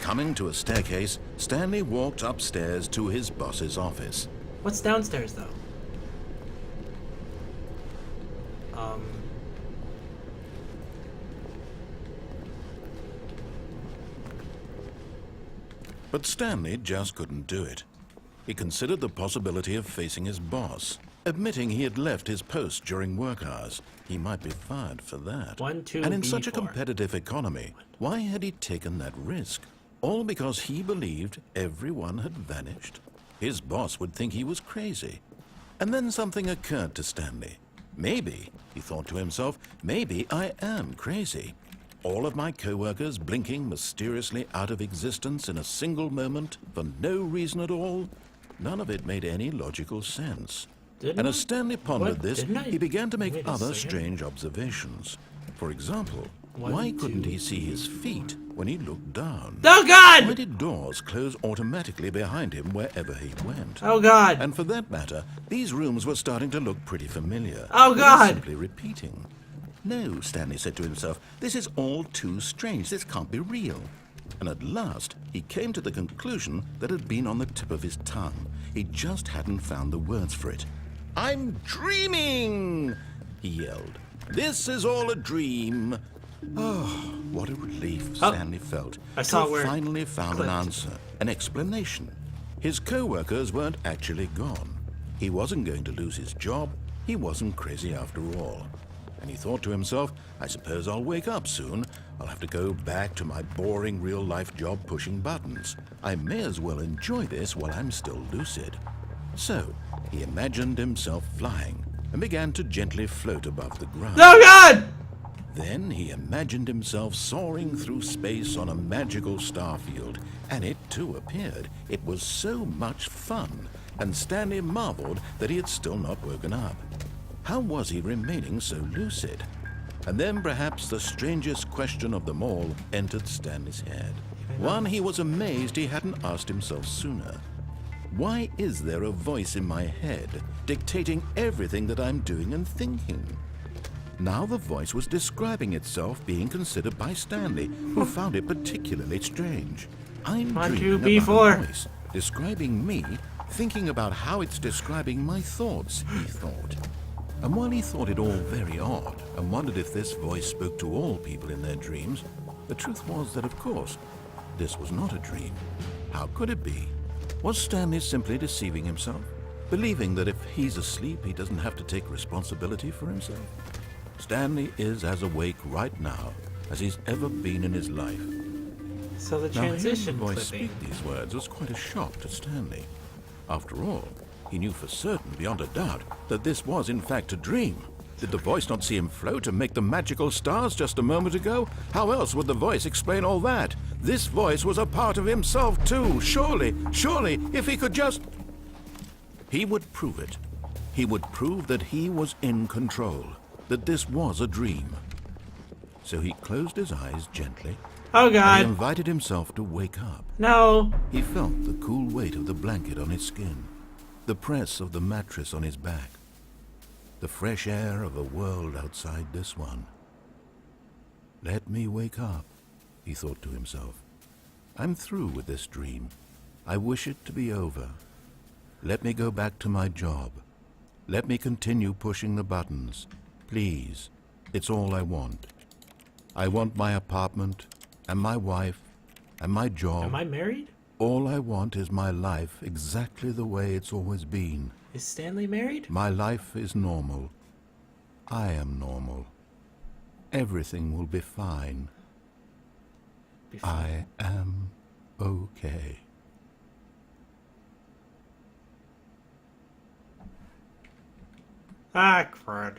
Coming to a staircase, Stanley walked upstairs to his boss's office. What's downstairs, though? But Stanley just couldn't do it. He considered the possibility of facing his boss, admitting he had left his post during work hours. He might be fired for that. And in such a competitive economy, why had he taken that risk? All because he believed everyone had vanished? His boss would think he was crazy. And then something occurred to Stanley. Maybe, he thought to himself, maybe I am crazy. All of my co-workers blinking mysteriously out of existence in a single moment for no reason at all. None of it made any logical sense. And as Stanley pondered this, he began to make other strange observations. For example, why couldn't he see his feet when he looked down? Oh, God! Why did doors close automatically behind him wherever he went? Oh, God! And for that matter, these rooms were starting to look pretty familiar. Oh, God! Simply repeating. No, Stanley said to himself, this is all too strange. This can't be real. And at last, he came to the conclusion that had been on the tip of his tongue. He just hadn't found the words for it. I'm dreaming, he yelled. This is all a dream. Oh, what a relief Stanley felt. I saw to where have finally found an answer, an explanation. His co-workers weren't actually gone. He wasn't going to lose his job. He wasn't crazy after all. And he thought to himself, I suppose I'll wake up soon. I'll have to go back to my boring real-life job pushing buttons. I may as well enjoy this while I'm still lucid. So, he imagined himself flying and began to gently float above the ground. Oh, God! Then he imagined himself soaring through space on a magical starfield, and it too appeared. It was so much fun, and Stanley marveled that he had still not woken up. How was he remaining so lucid? And then perhaps the strangest question of them all entered Stanley's head. One he was amazed he hadn't asked himself sooner. Why is there a voice in my head dictating everything that I'm doing and thinking? Now the voice was describing itself being considered by Stanley, who found it particularly strange. I'm dreaming about a voice describing me, thinking about how it's describing my thoughts, he thought. And while he thought it all very odd and wondered if this voice spoke to all people in their dreams, the truth was that, of course, this was not a dream. How could it be? Was Stanley simply deceiving himself, believing that if he's asleep, he doesn't have to take responsibility for himself? Stanley is as awake right now as he's ever been in his life. So the transition now, hearing the voice speak these words was quite a shock to Stanley. After all, he knew for certain, beyond a doubt, that this was in fact a dream. Did the voice not see him float and make the magical stars just a moment ago? How else would the voice explain all that? This voice was a part of himself too. Surely, if he could just... He would prove it. He would prove that he was in control, that this was a dream. So he closed his eyes gently. Oh, God. And he invited himself to wake up. No. He felt the cool weight of the blanket on his skin, the press of the mattress on his back, the fresh air of a world outside this one. Let me wake up, he thought to himself. I'm through with this dream. I wish it to be over. Let me go back to my job. Let me continue pushing the buttons. Please, it's all I want. I want my apartment, and my wife, and my job. Am I married? All I want is my life exactly the way it's always been. Is Stanley married? My life is normal. I am normal. Everything will be fine. I am okay. Ah, crud.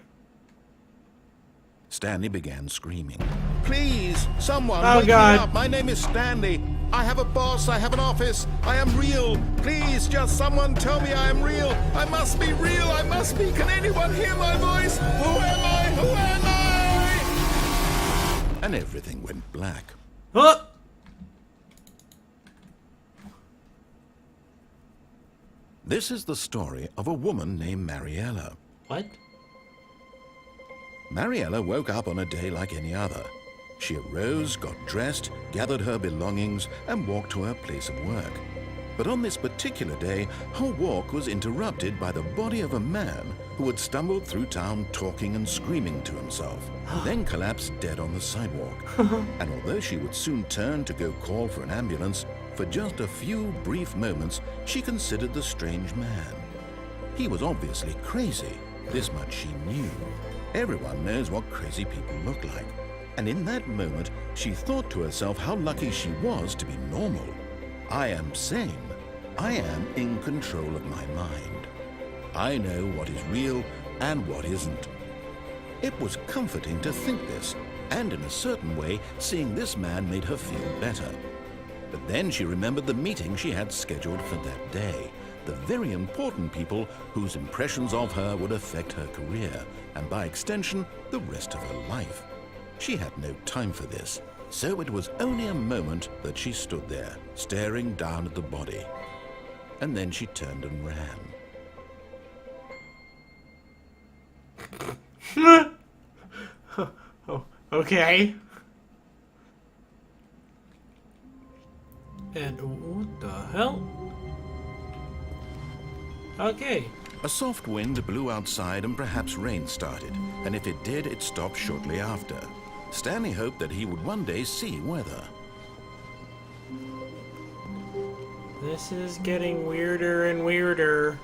Stanley began screaming. Please, someone wake me up. My name is Stanley. I have a boss. I have an office. I am real. Please, just someone tell me I am real. I must be real. I must be. Can anyone hear my voice? Who am I? Who am I? And everything went black. Huh? This is the story of a woman named Mariella. What? Mariella woke up on a day like any other. She arose, got dressed, gathered her belongings, and walked to her place of work. But on this particular day, her walk was interrupted by the body of a man who had stumbled through town talking and screaming to himself, then collapsed dead on the sidewalk. And although she would soon turn to go call for an ambulance, for just a few brief moments she considered the strange man. He was obviously crazy, this much she knew. Everyone knows what crazy people look like. And in that moment, she thought to herself how lucky she was to be normal. I am sane. I am in control of my mind. I know what is real and what isn't. It was comforting to think this, and in a certain way, seeing this man made her feel better. But then she remembered the meeting she had scheduled for that day, the very important people whose impressions of her would affect her career, and by extension, the rest of her life. She had no time for this, so it was only a moment that she stood there, staring down at the body. And then she turned and ran. Oh, okay. And what the hell? Okay. A soft wind blew outside and perhaps rain started, and if it did, it stopped shortly after. Stanley hoped that he would one day see weather. This is getting weirder and weirder.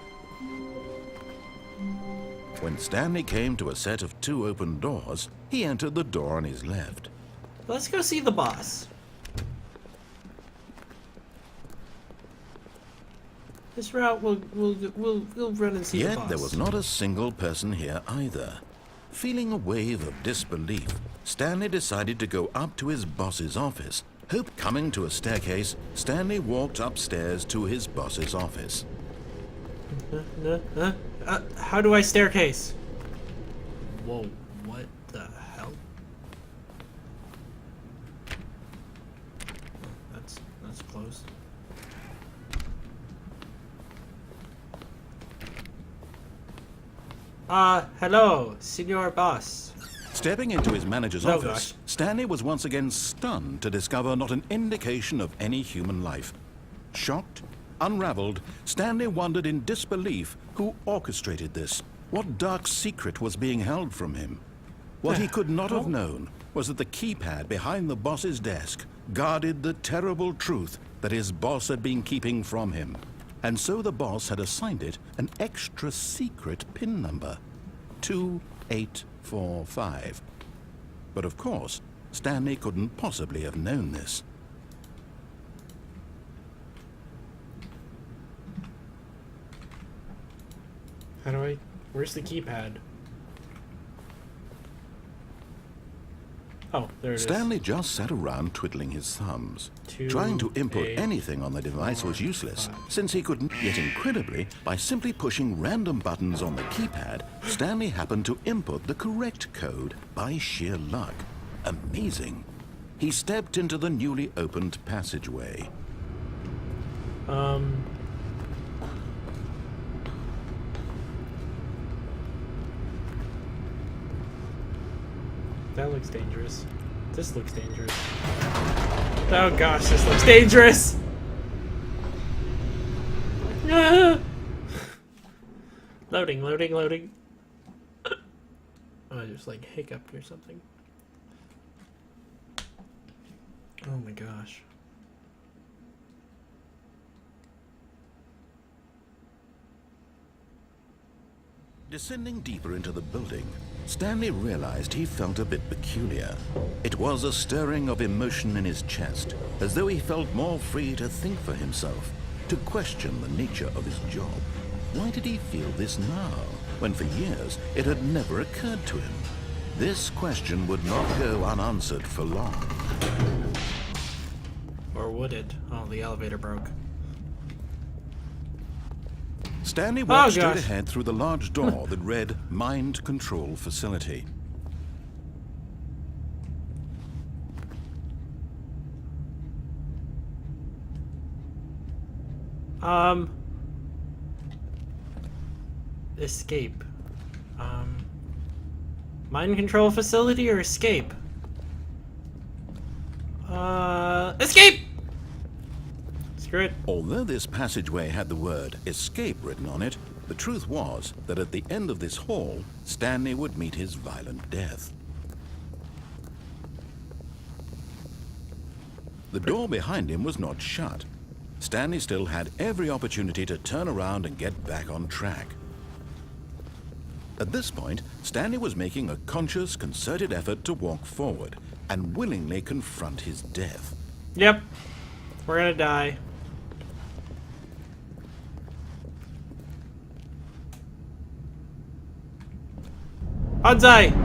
When Stanley came to a set of 2 open doors, he entered the door on his left. Let's go see the boss. This route we'll run and see the boss. Yet there was not a single person here either. Feeling a wave of disbelief, Stanley decided to go up to his boss's office. Coming to a staircase, Stanley walked upstairs to his boss's office. How do I staircase? Whoa, what the hell? That's close. Hello, Senor Boss. Stepping into his manager's Oh, office, gosh. Stanley was once again stunned to discover not an indication of any human life. Shocked, unraveled, Stanley wondered in disbelief who orchestrated this. What dark secret was being held from him? What he could not have known was that the keypad behind the boss's desk guarded the terrible truth that his boss had been keeping from him. And so the boss had assigned it an extra secret PIN number, 2845. But of course, Stanley couldn't possibly have known this. How do I... Where's the keypad? Oh, there it is. Stanley just sat around twiddling his thumbs. Trying to input anything on the device was useless, since he couldn't. Yet incredibly, by simply pushing random buttons on the keypad, Stanley happened to input the correct code by sheer luck. Amazing. He stepped into the newly opened passageway. That looks dangerous. This looks dangerous. Oh gosh, this looks dangerous! Ah! Loading, loading, loading. Oh, I just like hiccuped or something. Oh my gosh. Descending deeper into the building, Stanley realized he felt a bit peculiar. It was a stirring of emotion in his chest, as though he felt more free to think for himself, to question the nature of his job. Why did he feel this now, when for years it had never occurred to him? This question would not go unanswered for long. Or would it? Oh, the elevator broke. Stanley walked straight gosh. ahead through the large door that read Mind Control Facility. Escape. Mind control facility or escape? Escape! Screw it. Although this passageway had the word escape written on it, the truth was that at the end of this hall, Stanley would meet his violent death. The door behind him was not shut. Stanley still had every opportunity to turn around and get back on track. At this point, Stanley was making a conscious, concerted effort to walk forward and willingly confront his death. Yep. We're gonna die. Banzai!